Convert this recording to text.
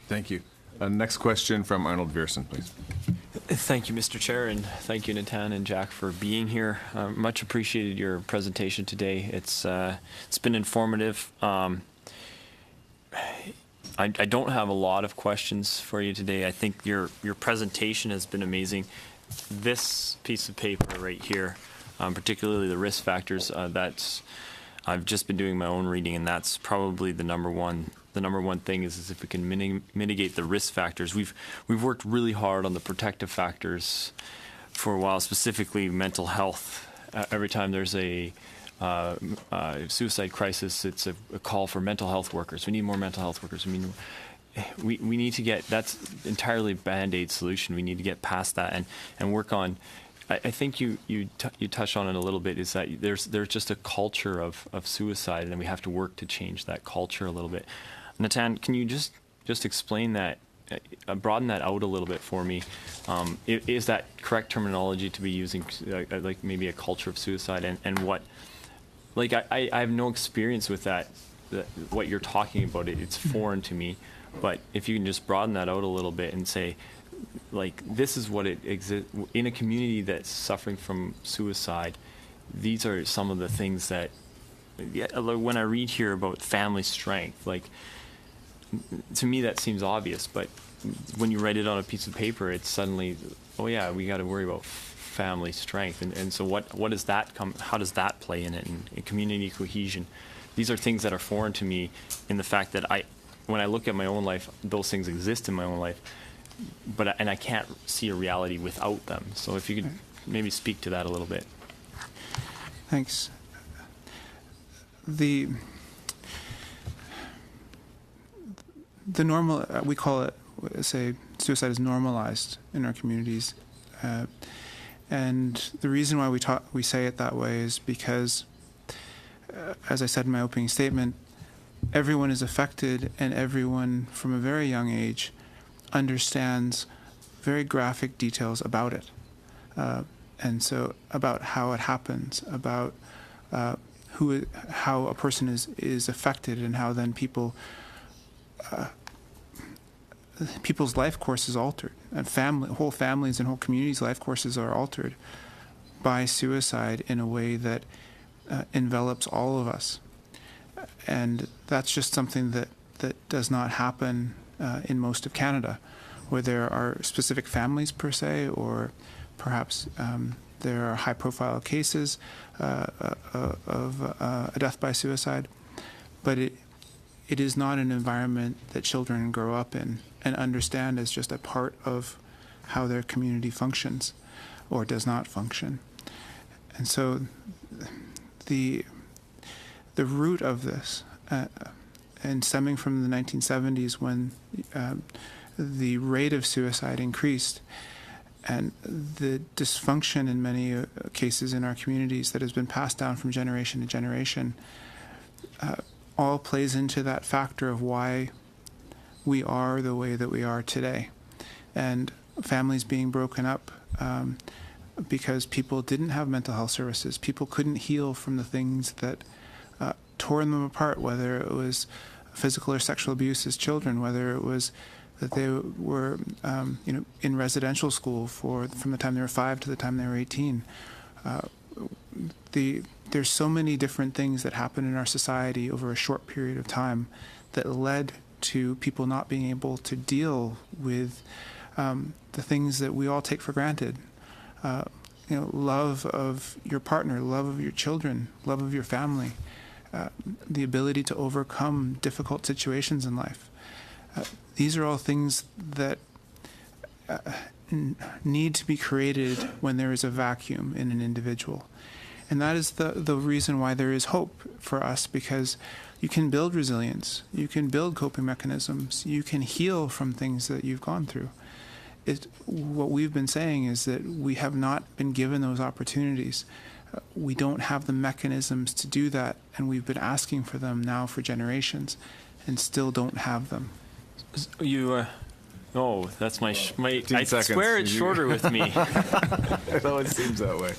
Thank you. Next question from Arnold Viersen, please. Thank you, Mr. Chair, and thank you, Natan and Jack, for being here. Much appreciated your presentation today. It's been informative. I don't have a lot of questions for you today. I think your presentation has been amazing. This piece of paper right here, particularly the risk factors, I've just been doing my own reading, and that's probably the number one thing is if we can mitigate the risk factors. We've worked really hard on the protective factors for a while, specifically mental health. Every time there's a suicide crisis, it's a call for mental health workers. We need more mental health workers. I mean, we need to get, that's entirely Band-Aid solution. We need to get past that and work on. I think you touched on it a little bit, is that there's just a culture of suicide, and we have to work to change that culture a little bit. Natan, can you just explain that, broaden that out a little bit for me? Is that correct terminology to be using, like maybe a culture of suicide, and what, like I have no experience with that, what you're talking about, it's foreign to me, but if you can just broaden that out a little bit and say, like, this is what it exists in a community that's suffering from suicide. These are some of the things that, when I read here about family strength, like, to me that seems obvious, but when you write it on a piece of paper, it's suddenly, oh yeah, we got to worry about family strength, and so what does that come? How does that play in it, and community cohesion? These are things that are foreign to me, in the fact that when I look at my own life, those things exist in my own life, and I can't see a reality without them. So if you could maybe speak to that a little bit. Thanks. The normal, we call it, say, suicide is normalized in our communities, and the reason why we say it that way is because, as I said in my opening statement, everyone is affected, and everyone from a very young age understands very graphic details about it, and so about how it happens, about how a person is affected, and how then people's life course is altered, and whole families and whole communities' life courses are altered by suicide in a way that envelops all of us, and that's just something that does not happen in most of Canada, where there are specific families per se, or perhaps there are high-profile cases of a death by suicide, but it is not an environment that children grow up in and understand as just a part of how their community functions or does not function. And so the root of this, and stemming from the 1970s, when the rate of suicide increased, and the dysfunction in many cases in our communities that has been passed down from generation to generation, all plays into that factor of why we are the way that we are today. And families being broken up because people didn't have mental health services, people couldn't heal from the things that tore them apart, whether it was physical or sexual abuse as children, whether it was that they were in residential school from the time they were 5 to the time they were 18. There's so many different things that happen in our society over a short period of time that led to people not being able to deal with the things that we all take for granted. Love of your partner, love of your children, love of your family, the ability to overcome difficult situations in life. These are all things that need to be created when there is a vacuum in an individual. And that is the reason why there is hope for us, because you can build resilience, you can build coping mechanisms, you can heal from things that you've gone through. What we've been saying is that we have not been given those opportunities. We don't have the mechanisms to do that, and we've been asking for them now for generations and still don't have them. Oh, that's my. I seconds. swear it's shorter with me. It always seems that way.